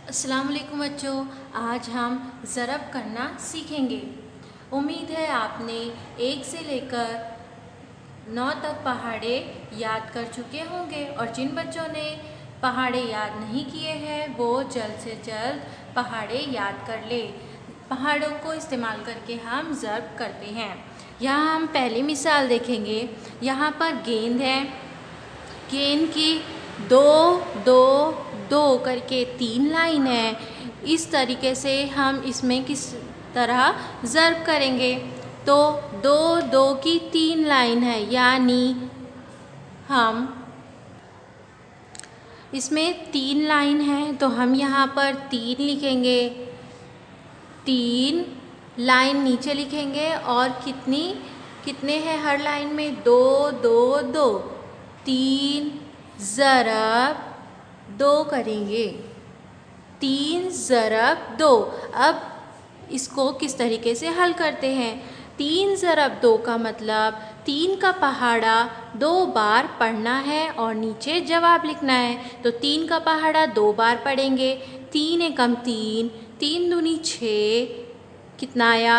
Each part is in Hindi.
अस्सलाम वालेकुम बच्चों, आज हम ज़रब करना सीखेंगे। उम्मीद है आपने 1 से लेकर 9 तक पहाड़े याद कर चुके होंगे और जिन बच्चों ने पहाड़े याद नहीं किए हैं वो जल्द से जल्द पहाड़े याद कर ले। पहाड़ों को इस्तेमाल करके हम ज़रब करते हैं। यहाँ हम पहली मिसाल देखेंगे। यहाँ पर गेंद है, गेंद की दो दो दो करके 3 लाइन है। इस तरीके से हम इसमें किस तरह ज़रब करेंगे। तो दो दो की 3 लाइन है, यानी हम इसमें 3 लाइन है तो हम यहाँ पर 3 लिखेंगे, 3 लाइन नीचे लिखेंगे और कितने हैं हर लाइन में? 2 2 2, 3 ज़रब 2 करेंगे, 3 ज़रब 2। अब इसको किस तरीके से हल करते हैं? 3 ज़रब 2 का मतलब 3 का पहाड़ा 2 बार पढ़ना है और नीचे जवाब लिखना है। तो 3 का पहाड़ा 2 बार पढ़ेंगे, 3 एकम 3, 3 दूनी 6, कितना आया?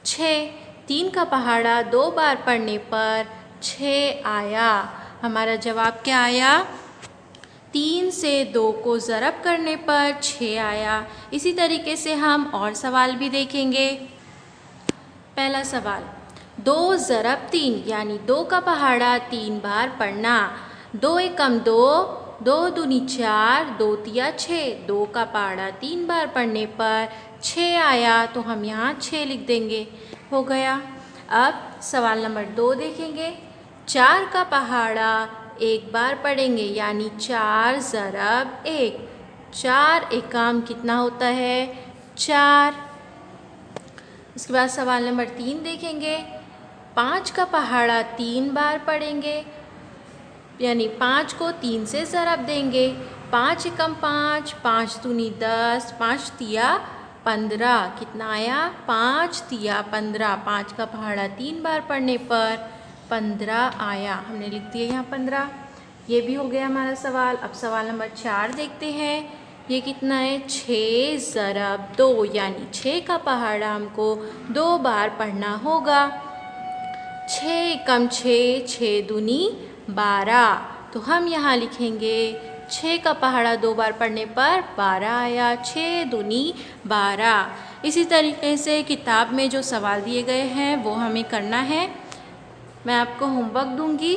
6। 3 का पहाड़ा 2 बार पढ़ने पर 6 आया। हमारा जवाब क्या आया? 3 से 2 को ज़रब करने पर 6 आया। इसी तरीके से हम और सवाल भी देखेंगे। पहला सवाल, 2 ज़रब 3 यानी 2 का पहाड़ा 3 बार पढ़ना। 2 एकम 2, 2 दूनी 4, 2 तिया 6, 2 का पहाड़ा 3 बार पढ़ने पर 6 आया तो हम यहाँ 6 लिख देंगे। हो गया। अब सवाल नंबर 2 देखेंगे। 4 का पहाड़ा 1 बार पढ़ेंगे यानी 4 ज़रब 1। 4 एकम कितना होता है? 4। इसके बाद सवाल नंबर 3 देखेंगे। 5 का पहाड़ा 3 बार पढ़ेंगे यानी 5 को 3 से ज़रब देंगे। 5 एकम 5, 5 दूनी 10, 5 तिया 15, कितना आया? 5 तिया 15। 5 का पहाड़ा 3 बार पढ़ने पर 15 आया। हमने लिख दिया यहाँ 15। ये भी हो गया हमारा सवाल। अब सवाल नंबर 4 देखते हैं। ये कितना है? 6 ज़रब 2 यानी 6 का पहाड़ा हमको 2 बार पढ़ना होगा। 6 एकम 6, 6 दूनी 12। तो हम यहाँ लिखेंगे 6 का पहाड़ा 2 बार पढ़ने पर 12 आया। 6 दूनी 12। इसी तरीके से किताब में जो सवाल दिए गए हैं वो हमें करना है। मैं आपको होमवर्क दूंगी,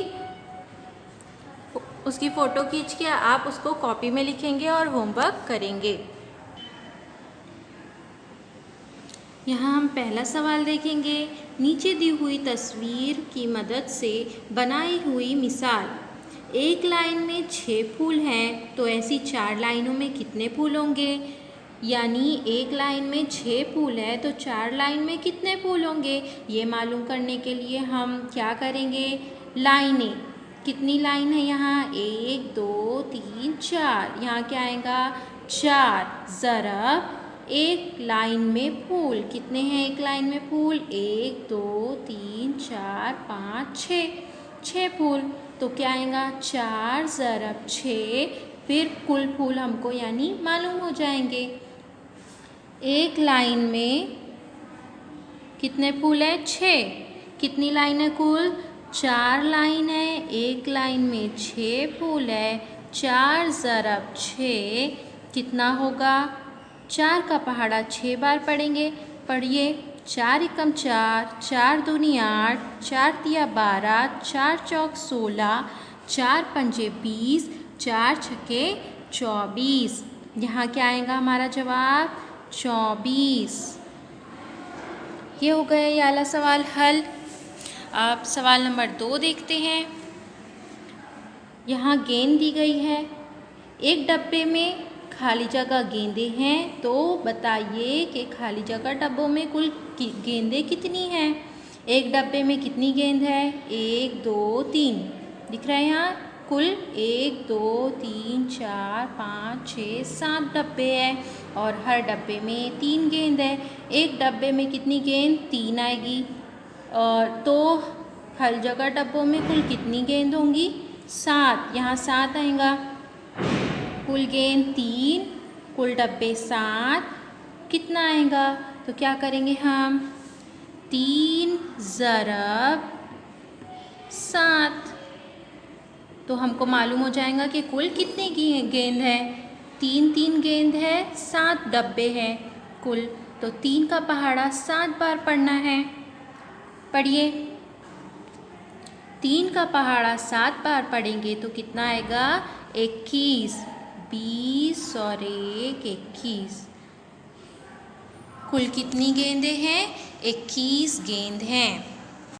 उसकी फ़ोटो खींच के आप उसको कॉपी में लिखेंगे और होमवर्क करेंगे। यहाँ हम पहला सवाल देखेंगे। नीचे दी हुई तस्वीर की मदद से बनाई हुई मिसाल। एक लाइन में 6 फूल हैं तो ऐसी 4 लाइनों में कितने फूल होंगे? यानी एक लाइन में 6 फूल है तो 4 लाइन में कितने फूल होंगे? ये मालूम करने के लिए हम क्या करेंगे? लाइनें। कितनी लाइन है यहाँ? 1 2 3 4। यहाँ क्या आएगा? 4 ज़रब एक लाइन में फूल। कितने हैं एक लाइन में फूल? 1 2 3 4 5 6, 6 फूल। तो क्या आएगा? 4 ज़रब 6। फिर कुल फूल हमको यानी मालूम हो जाएंगे। एक लाइन में कितने फूल है? 6। कितनी लाइन है कुल? 4 लाइन है। एक लाइन में 6 फूल है। 4 ज़रब 6 कितना होगा? 4 का पहाड़ा 6 बार पढ़ेंगे। पढ़िए। 4 एकम 4, 4 दूनी 8, 4 तिया 12, 4 चौक 16, 4 पंजे 20, 4 छक्के 24। यहाँ क्या आएगा हमारा जवाब? 24। ये हो गया ये वाला सवाल हल। अब सवाल नंबर 2 देखते हैं। यहाँ गेंद दी गई है। एक डब्बे में खाली जगह गेंदें हैं तो बताइए कि खाली जगह डब्बों में कुल गेंदें कितनी हैं? एक डब्बे में कितनी गेंद है? 1 2 3 दिख रहा है यहाँ। कुल 1 2 3 4 5 6 7 डब्बे हैं और हर डब्बे में 3 गेंद है। एक डब्बे में कितनी गेंद? 3 आएगी। और तो हर जगह डब्बों में कुल कितनी गेंद होंगी? 7। यहाँ 7 आएगा। कुल गेंद 3 कुल डब्बे 7, कितना आएगा? तो क्या करेंगे हम? 3 ज़रब 7। तो हमको मालूम हो जाएगा कि कुल कितनी गेंद है। 3 गेंद है, 7 डब्बे हैं कुल। तो 3 का पहाड़ा 7 बार पढ़ना है। पढ़िए, 3 का पहाड़ा 7 बार पढ़ेंगे तो कितना आएगा? 21। 20 और 1 21। कुल कितनी गेंदें हैं? 21 गेंद हैं।